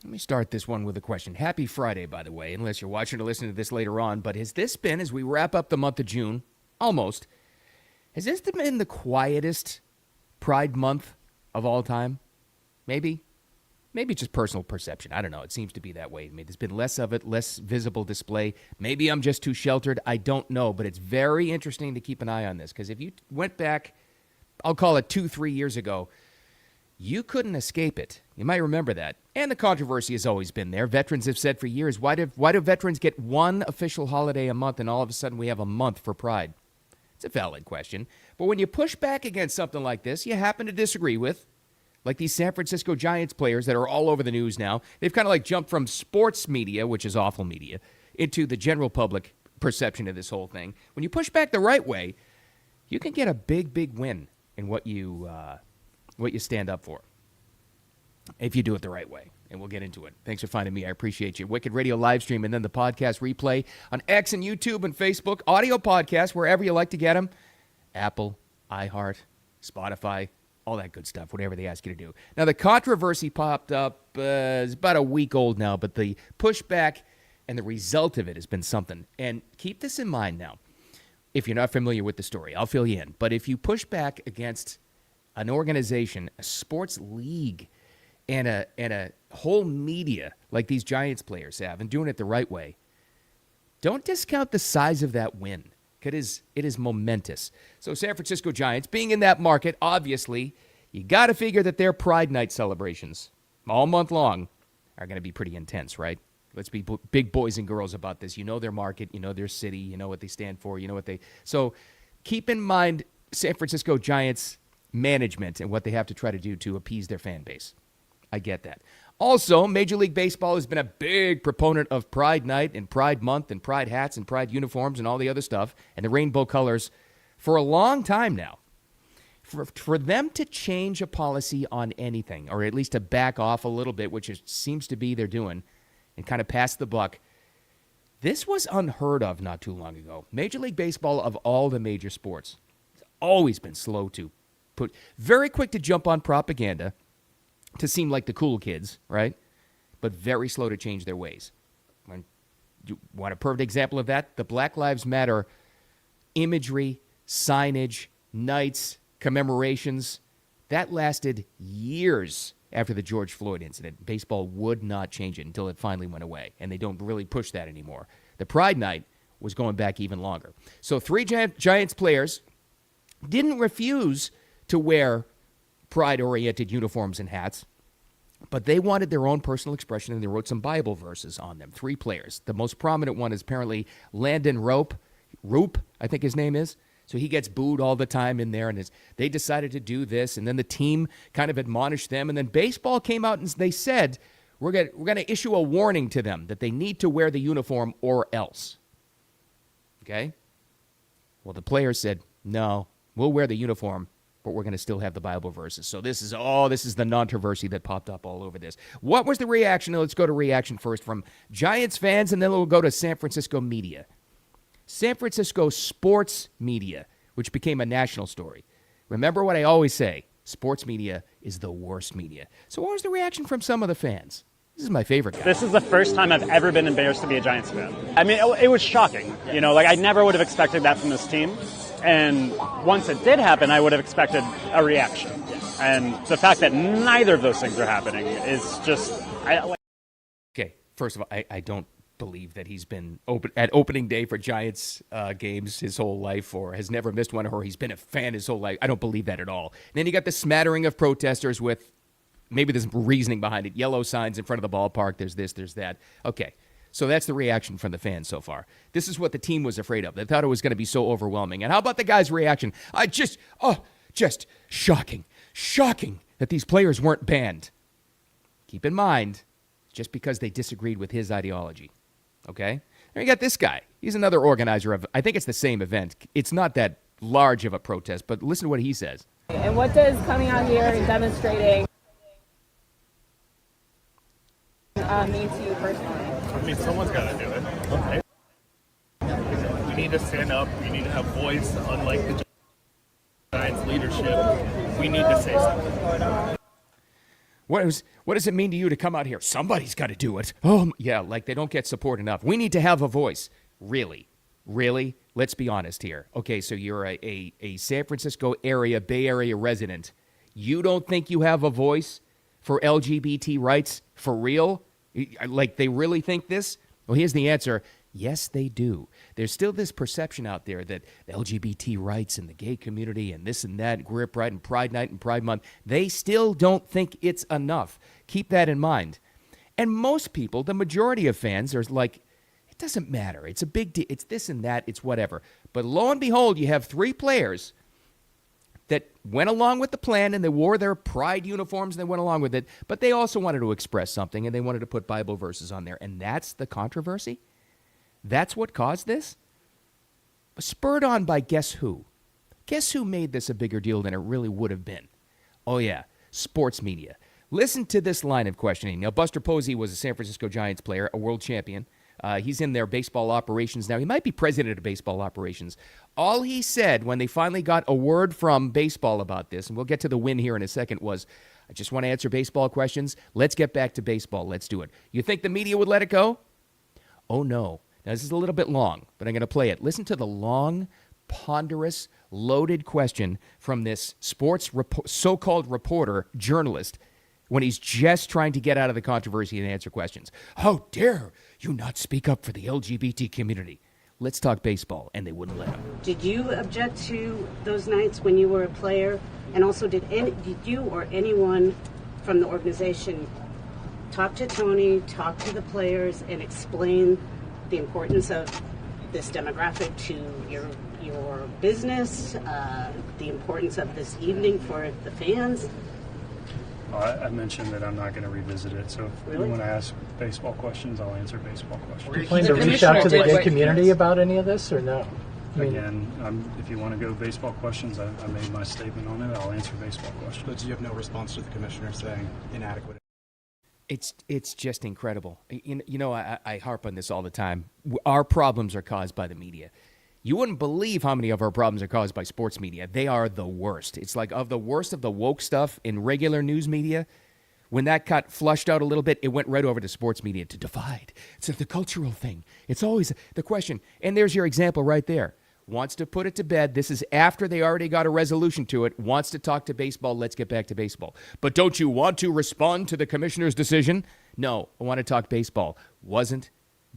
Let me start this one with a question. Happy Friday, by the way, unless you're watching or listening to this later on. But has this been, as we wrap up the month of June, almost, has this been the quietest Pride month of all time? Maybe. Maybe it's just personal perception. I don't know. It seems to be that way. I mean, there's been less of it, less visible display. Maybe I'm just too sheltered. I don't know. But it's very interesting to keep an eye on this. Because if you went back, I'll call it 2-3 years ago, you couldn't escape it. You might remember that. And the controversy has always been there. Veterans have said for years, why do veterans get one official holiday a month and all of a sudden we have a month for Pride? It's a valid question. But when you push back against something like this, you happen to disagree with, like these San Francisco Giants players that are all over the news now. They've kind of like jumped from sports media, which is awful media, into the general public perception of this whole thing. When you push back the right way, you can get a big, big win in what you stand up for, if you do it the right way. And we'll get into it. Thanks for finding me. I appreciate you. Wicked Radio live stream and then the podcast replay on X and YouTube and Facebook. Audio podcast, wherever you like to get them. Apple, iHeart, Spotify, all that good stuff, whatever they ask you to do. Now, the controversy popped up, it's about a week old now, but the pushback and the result of it has been something. And keep this in mind now. If you're not familiar with the story, I'll fill you in. But if you push back against an organization, a sports league, and a whole media like these Giants players have, and doing it the right way, don't discount the size of that win. It is momentous. So San Francisco Giants, being in that market, obviously, you got to figure that their Pride Night celebrations all month long are going to be pretty intense, right? Let's be big boys and girls about this. You know their market, you know their city, you know what they stand for, you know what they... So keep in mind San Francisco Giants management and what they have to try to do to appease their fan base. I get that. Also, Major League Baseball has been a big proponent of Pride Night and Pride Month and Pride hats and Pride uniforms and all the other stuff and the rainbow colors for a long time now. For them to change a policy on anything, or at least to back off a little bit, which it seems to be they're doing, and kind of pass the buck, this was unheard of not too long ago. Major League Baseball, of all the major sports, has always been slow to put, very quick to jump on propaganda, to seem like the cool kids, right? But very slow to change their ways. When you want a perfect example of that? The Black Lives Matter imagery, signage, nights, commemorations, that lasted years after the George Floyd incident. Baseball would not change it until it finally went away, and they don't really push that anymore. The Pride Night was going back even longer. So 3 Giants players didn't refuse to wear Pride-oriented uniforms and hats, but they wanted their own personal expression, and they wrote some Bible verses on them. 3 players. The most prominent one is apparently Landon Rope, I think his name is. So he gets booed all the time in there, and they decided to do this, and then the team kind of admonished them, and then baseball came out and they said, we're going to issue a warning to them that they need to wear the uniform or else. Okay? Well, the players said, no, we'll wear the uniform, but we're going to still have the Bible verses. So this is the controversy that popped up all over this. What was the reaction? Let's go to reaction first from Giants fans, and then we'll go to San Francisco media. San Francisco sports media, which became a national story. Remember what I always say, sports media is the worst media. So what was the reaction from some of the fans? This is my favorite guy. This is the first time I've ever been embarrassed to be a Giants fan. I mean, it was shocking. You know, like I never would have expected that from this team. And once it did happen, I would have expected a reaction. And the fact that neither of those things are happening is just... Okay, first of all, I don't believe that he's been at opening day for Giants games his whole life, or has never missed one, or he's been a fan his whole life. I don't believe that at all. And then you got the smattering of protesters with maybe there's reasoning behind it. Yellow signs in front of the ballpark. There's this, there's that. Okay. So that's the reaction from the fans so far. This is what the team was afraid of. They thought it was going to be so overwhelming. And how about the guy's reaction? Just shocking. Shocking that these players weren't banned. Keep in mind, just because they disagreed with his ideology. Okay? And you got this guy. He's another organizer of, I think it's the same event. It's not that large of a protest, but listen to what he says. And what does coming out here and demonstrating mean to you personally? I mean, someone's got to do it. Okay. We need to stand up. We need to have voice. Unlike the Giants leadership, we need to say something. What does it mean to you to come out here? Somebody's got to do it. Oh, yeah, like they don't get support enough. We need to have a voice. Really? Really? Let's be honest here. Okay, so you're a San Francisco area, Bay Area resident. You don't think you have a voice for LGBT rights for real? Like they really think this? Well, here's the answer. Yes, they do. There's still this perception out there that the LGBT rights and the gay community and this and that, Queer Pride and Pride Night and Pride Month, they still don't think it's enough. Keep that in mind. And most people, the majority of fans, are like, it doesn't matter. It's a big deal. It's this and that. It's whatever. But lo and behold, you have 3 players that went along with the plan and they wore their Pride uniforms and they went along with it, but they also wanted to express something and they wanted to put Bible verses on there. And that's the controversy? That's what caused this? Spurred on by guess who? Guess who made this a bigger deal than it really would have been? Oh, yeah, sports media. Listen to this line of questioning. Now, Buster Posey was a San Francisco Giants player, a world champion. He's in their baseball operations now. He might be president of baseball operations. All he said when they finally got a word from baseball about this, and we'll get to the win here in a second, was, I just want to answer baseball questions. Let's get back to baseball. Let's do it. You think the media would let it go? Oh, no. Now, this is a little bit long, but I'm going to play it. Listen to the long, ponderous, loaded question from this sports so-called reporter, journalist, when he's just trying to get out of the controversy and answer questions. How dare you not speak up for the LGBT community? Let's talk baseball, and they wouldn't let him. Did you object to those nights when you were a player? And also, did you or anyone from the organization talk to Tony, talk to the players, and explain the importance of this demographic to your business, the importance of this evening for the fans? I mentioned that I'm not going to revisit it, so if you want to ask baseball questions, I'll answer baseball questions. Do you plan to reach out to the gay community about any of this, or no? Again, if you want to go baseball questions, I made my statement on it. I'll answer baseball questions. But you have no response to the commissioner saying inadequate? It's just incredible. You know, I harp on this all the time. Our problems are caused by the media. You wouldn't believe how many of our problems are caused by sports media. They are the worst. It's like of the worst of the woke stuff in regular news media. When that got flushed out a little bit, it went right over to sports media to divide. It's the cultural thing. It's always the question. And there's your example right there. Wants to put it to bed. This is after they already got a resolution to it. Wants to talk to baseball. Let's get back to baseball. But don't you want to respond to the commissioner's decision? No, I want to talk baseball. Wasn't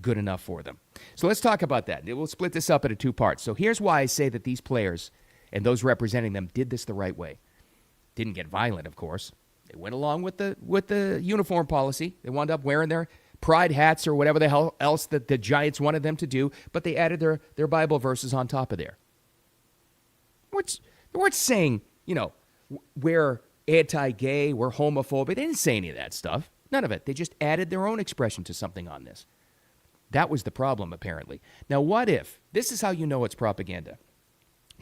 good enough for them. So let's talk about that. We'll split this up into 2 parts. So here's why I say that these players and those representing them did this the right way. Didn't get violent, of course. They went along with the uniform policy. They wound up wearing their pride hats or whatever the hell else that the Giants wanted them to do, but they added their Bible verses on top of there. They weren't saying, you know, we're anti-gay, we're homophobic. They didn't say any of that stuff. None of it. They just added their own expression to something on this. That was the problem, apparently. Now, what if, this is how you know it's propaganda,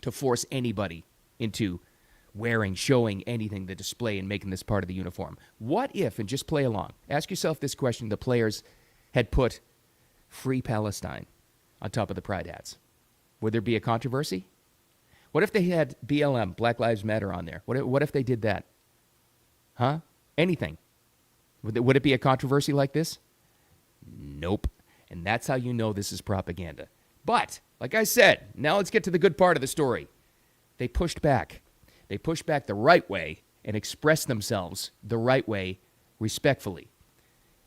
to force anybody into wearing, showing anything, the display, and making this part of the uniform. What if, and just play along, ask yourself this question, the players had put Free Palestine on top of the pride hats. Would there be a controversy? What if they had BLM, Black Lives Matter, on there? What if they did that? Huh? Anything. Would it be a controversy like this? Nope. And that's how you know this is propaganda. But, like I said, now let's get to the good part of the story. They pushed back. They pushed back the right way and expressed themselves the right way respectfully.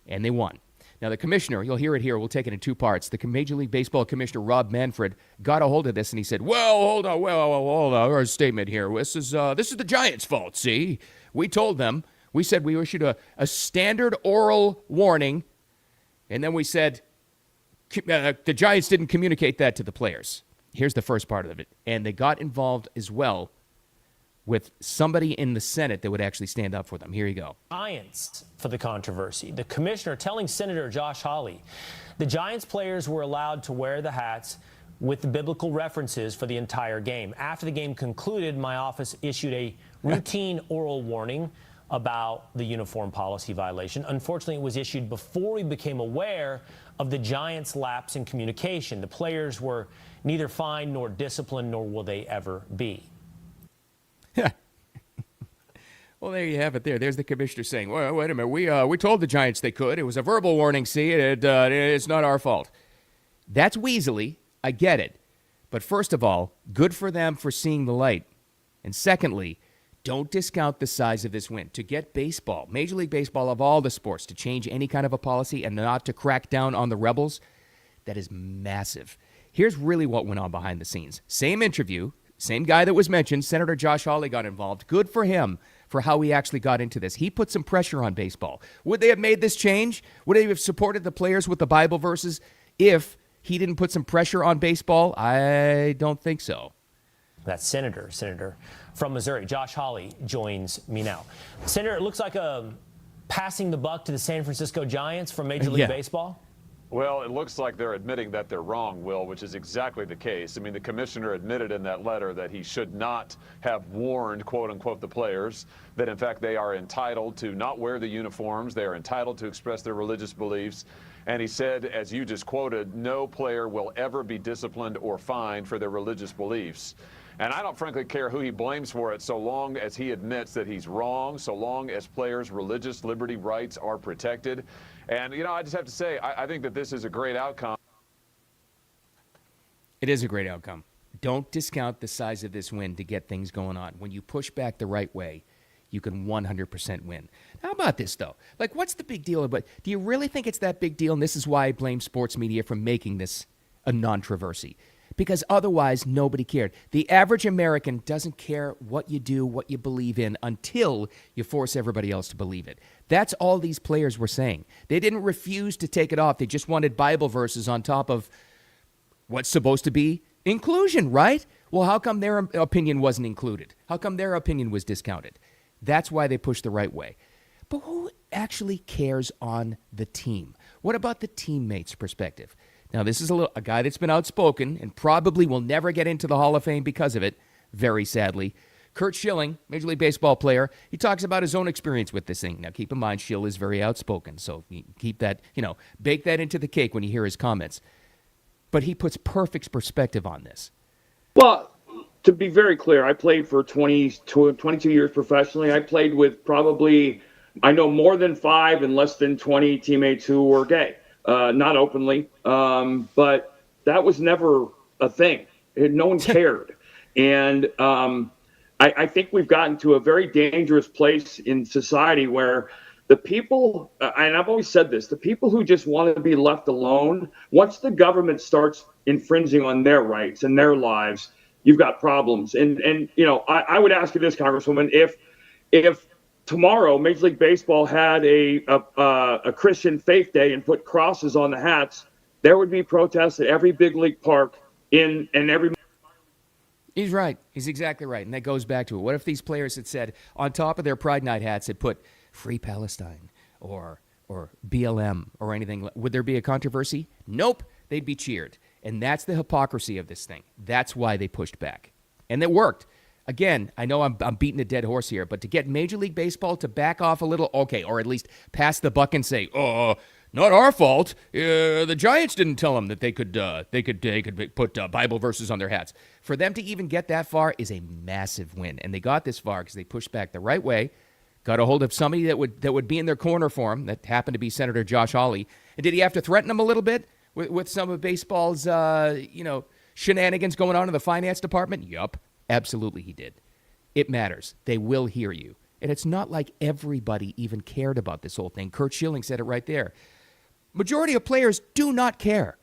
And they won. Now, the commissioner, you'll hear it here, we'll take it in 2 parts. The Major League Baseball Commissioner, Rob Manfred, got a hold of this and he said, well, hold on, our statement here. This is the Giants' fault, see? We told them, we said we issued a standard oral warning, and then we said, the Giants didn't communicate that to the players. Here's the first part of it. And they got involved as well with somebody in the Senate that would actually stand up for them. Here you go. Giants for the controversy. The commissioner telling Senator Josh Hawley the Giants players were allowed to wear the hats with the biblical references for the entire game. After the game concluded, my office issued a routine oral warning about the uniform policy violation. Unfortunately, it was issued before we became aware of the Giants' lapse in communication. The players were neither fined nor disciplined, nor will they ever be. Well, there you have it. There's the commissioner saying, "Well, wait a minute. We told the Giants they could. It was a verbal warning. See, it's not our fault." That's weaselly. I get it. But first of all, good for them for seeing the light. And secondly, don't discount the size of this win. To get baseball, Major League Baseball of all the sports, to change any kind of a policy and not to crack down on the rebels, that is massive. Here's really what went on behind the scenes. Same interview, same guy that was mentioned, Senator Josh Hawley got involved. Good for him for how he actually got into this. He put some pressure on baseball. Would they have made this change? Would they have supported the players with the Bible verses if he didn't put some pressure on baseball? I don't think so. That's Senator from Missouri, Josh Hawley, joins me now. Senator, it looks like passing the buck to the San Francisco Giants from Major League Baseball. Well, it looks like they're admitting that they're wrong, Will, which is exactly the case. I mean, the commissioner admitted in that letter that he should not have warned, quote unquote, the players, that in fact they are entitled to not wear the uniforms. They are entitled to express their religious beliefs. And he said, as you just quoted, no player will ever be disciplined or fined for their religious beliefs. And I don't frankly care who he blames for it, so long as he admits that he's wrong, so long as players' religious liberty rights are protected. And, you know, I just have to say, I think that this is a great outcome. It is a great outcome. Don't discount the size of this win to get things going on. When you push back the right way, you can 100% win. How about this, though? Like, what's the big deal about? Do you really think it's that big deal? And this is why I blame sports media for making this a non-controversy. Because otherwise, nobody cared. The average American doesn't care what you do, what you believe in, until you force everybody else to believe it. That's all these players were saying. They didn't refuse to take it off. They just wanted Bible verses on top of what's supposed to be inclusion, right? Well, how come their opinion wasn't included? How come their opinion was discounted? That's why they pushed the right way. But who actually cares on the team? What about the teammates' perspective? Now, this is a guy that's been outspoken and probably will never get into the Hall of Fame because of it, very sadly. Curt Schilling, Major League Baseball player, he talks about his own experience with this thing. Now, keep in mind, Schill is very outspoken, so keep that, bake that into the cake when you hear his comments. But he puts perfect perspective on this. Well, to be very clear, I played for 22 years professionally. I played with probably, I know more than 5 and less than 20 teammates who were gay. Not openly, but that was never a thing. No one cared. And I think we've gotten to a very dangerous place in society where the people, and I've always said this, the people who just want to be left alone, once the government starts infringing on their rights and their lives, you've got problems. And I would ask you this, Congresswoman, if tomorrow Major League Baseball had a Christian faith day and put crosses on the hats, there would be protests at every big league park in every. He's right. He's exactly right. And that goes back to it. What if these players had said on top of their Pride Night hats had put Free Palestine or BLM or anything? Would there be a controversy? Nope. They'd be cheered. And that's the hypocrisy of this thing. That's why they pushed back. And it worked. Again, I know I'm beating a dead horse here, but to get Major League Baseball to back off a little, okay, or at least pass the buck and say, not our fault. The Giants didn't tell them that they could put Bible verses on their hats. For them to even get that far is a massive win, and they got this far because they pushed back the right way, got a hold of somebody that would be in their corner for them. That happened to be Senator Josh Hawley. And did he have to threaten them a little bit with some of baseball's shenanigans going on in the finance department? Yup. Absolutely he did. It matters. They will hear you. And it's not like everybody even cared about this whole thing. Curt Schilling said it right there. Majority of players do not care.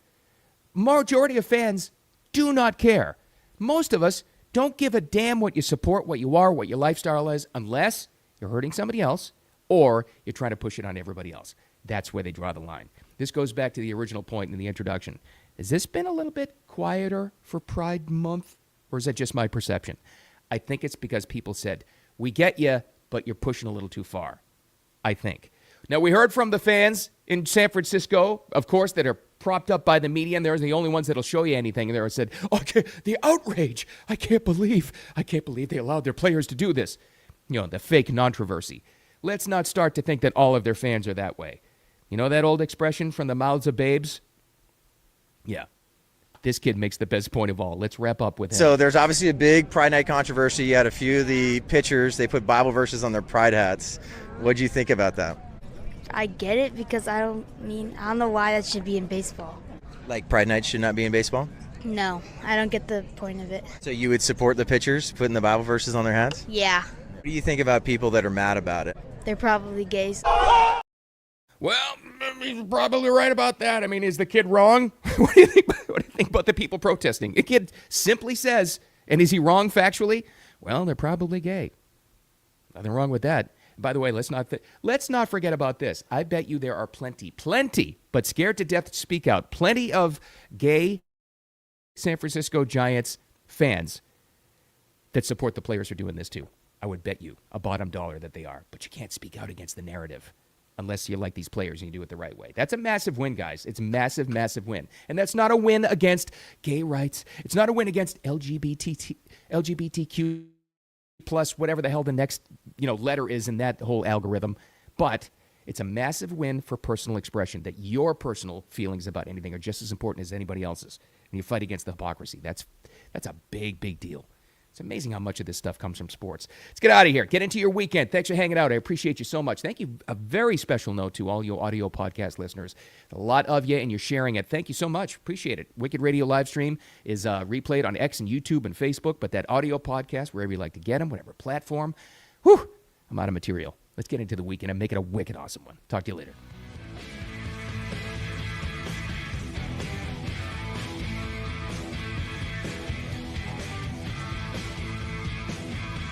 Majority of fans do not care. Most of us don't give a damn what you support, what you are, what your lifestyle is, unless you're hurting somebody else or you're trying to push it on everybody else. That's where they draw the line. This goes back to the original point in the introduction. Has this been a little bit quieter for Pride Month? Or is that just my perception? I think it's because people said, we get you, but you're pushing a little too far. I think. Now, we heard from the fans in San Francisco, of course, that are propped up by the media, and they're the only ones that'll show you anything. And they said, okay, the outrage. I can't believe they allowed their players to do this. The fake controversy. Let's not start to think that all of their fans are that way. You know that old expression from the mouths of babes? Yeah. this kid makes the best point of all. Let's wrap up with him. So there's obviously a big Pride Night controversy. You had a few of the pitchers, they put Bible verses on their Pride hats. What do you think about that? I get it because I don't know why that should be in baseball. Like Pride Night should not be in baseball? No, I don't get the point of it. So you would support the pitchers putting the Bible verses on their hats? Yeah, What do you think about people that are mad about it? they're probably gays. Well, he's probably right about that. I mean, is the kid wrong? What do you think about the people protesting? The kid simply says, and is he wrong factually? Well, they're probably gay. Nothing wrong with that. By the way, let's not forget about this. I bet you there are plenty, but scared to death to speak out. Plenty of gay San Francisco Giants fans that support the players who are doing this too. I would bet you a bottom dollar that they are. But you can't speak out against the narrative unless you like these players and you do it the right way. That's a massive win, guys. It's a massive, massive win. And that's not a win against gay rights. It's not a win against LGBTQ plus whatever the hell the next letter is in that whole algorithm. But it's a massive win for personal expression, that your personal feelings about anything are just as important as anybody else's. And you fight against the hypocrisy. That's a big, big deal. It's amazing how much of this stuff comes from sports. Let's get out of here. Get into your weekend. Thanks for hanging out. I appreciate you so much. Thank you. A very special note to all your audio podcast listeners. A lot of you, and you're sharing it. Thank you so much. Appreciate it. Wicked Radio live stream is replayed on X and YouTube and Facebook, but that audio podcast, wherever you like to get them, whatever platform, I'm out of material. Let's get into the weekend and make it a wicked awesome one. Talk to you later.